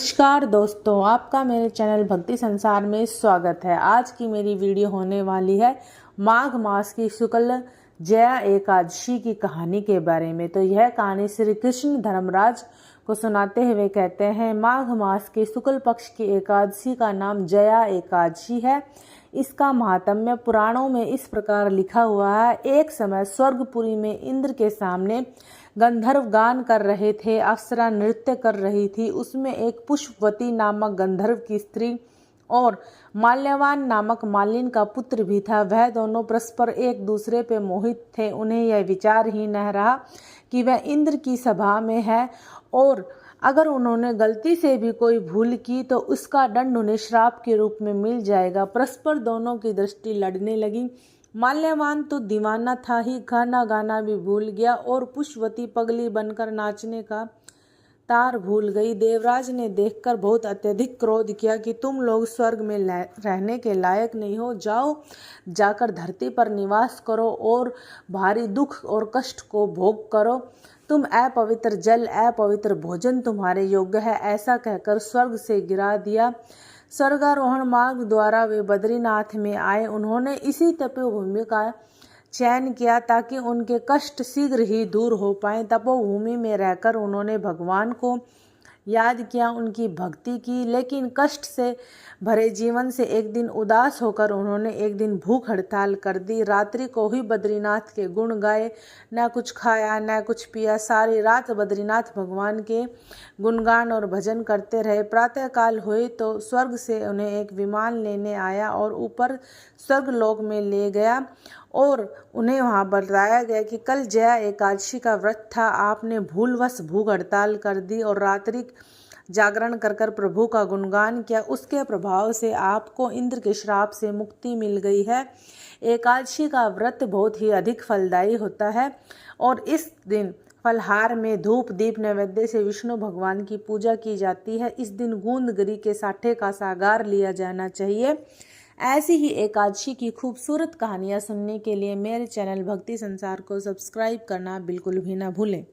नमस्कार दोस्तों, आपका मेरे चैनल भक्ति संसार में स्वागत है। आज की मेरी वीडियो होने वाली है माघ मास की शुक्ल जया एकादशी की कहानी के बारे में। तो यह कहानी श्री कृष्ण धर्मराज को सुनाते हुए कहते हैं, माघ मास के शुक्ल पक्ष की एकादशी का नाम जया एकादशी है। इसका महात्म्य पुराणों में इस प्रकार लिखा हुआ है। एक समय स्वर्गपुरी में इंद्र के सामने गंधर्व गान कर रहे थे, अप्सरा नृत्य कर रही थी। उसमें एक पुष्पवती नामक गंधर्व की स्त्री और माल्यवान नामक मालिन का पुत्र भी था। वह दोनों परस्पर एक दूसरे पे मोहित थे। उन्हें यह विचार ही न रहा कि वह इंद्र की सभा में है और अगर उन्होंने गलती से भी कोई भूल की तो उसका दंड उन्हें श्राप के रूप में मिल जाएगा। परस्पर दोनों की दृष्टि लड़ने लगी। माल्यवान तो दीवाना था ही, गाना गाना भी भूल गया और पुष्पवती पगली बनकर नाचने का तार भूल गई। देवराज ने देखकर बहुत अत्यधिक क्रोध किया कि तुम लोग स्वर्ग में रहने के लायक नहीं हो, जाओ जाकर धरती पर निवास करो और भारी दुख और कष्ट को भोग करो। तुम अपवित्र जल अपवित्र भोजन तुम्हारे योग्य है। ऐसा कहकर स्वर्ग से गिरा दिया। स्वर्गारोहण मार्ग द्वारा वे बद्रीनाथ में आए। उन्होंने इसी तपोभूमि का चयन किया ताकि उनके कष्ट शीघ्र ही दूर हो पाएं। तपोभूमि में रहकर उन्होंने भगवान को याद किया, उनकी भक्ति की, लेकिन कष्ट से भरे जीवन से एक दिन उदास होकर उन्होंने एक दिन भूख हड़ताल कर दी। रात्रि को ही बद्रीनाथ के गुण गाए, न कुछ खाया न कुछ पिया। सारी रात बद्रीनाथ भगवान के गुणगान और भजन करते रहे। प्रातःकाल हुए तो स्वर्ग से उन्हें एक विमान लेने आया और ऊपर स्वर्गलोक में ले गया और उन्हें वहां बताया गया कि कल जया एकादशी का व्रत था, आपने भूलवश भूख हड़ताल कर दी और रात्रि जागरण कर कर प्रभु का गुणगान किया। उसके प्रभाव से आपको इंद्र के श्राप से मुक्ति मिल गई है। एकादशी का व्रत बहुत ही अधिक फलदायी होता है और इस दिन फलहार में धूप दीप नैवेद्य से विष्णु भगवान की पूजा की जाती है। इस दिन गूंदगिरी के साठे का सागार लिया जाना चाहिए। ऐसी ही एकादशी की खूबसूरत कहानियाँ सुनने के लिए मेरे चैनल भक्ति संसार को सब्सक्राइब करना बिल्कुल भी ना भूलें।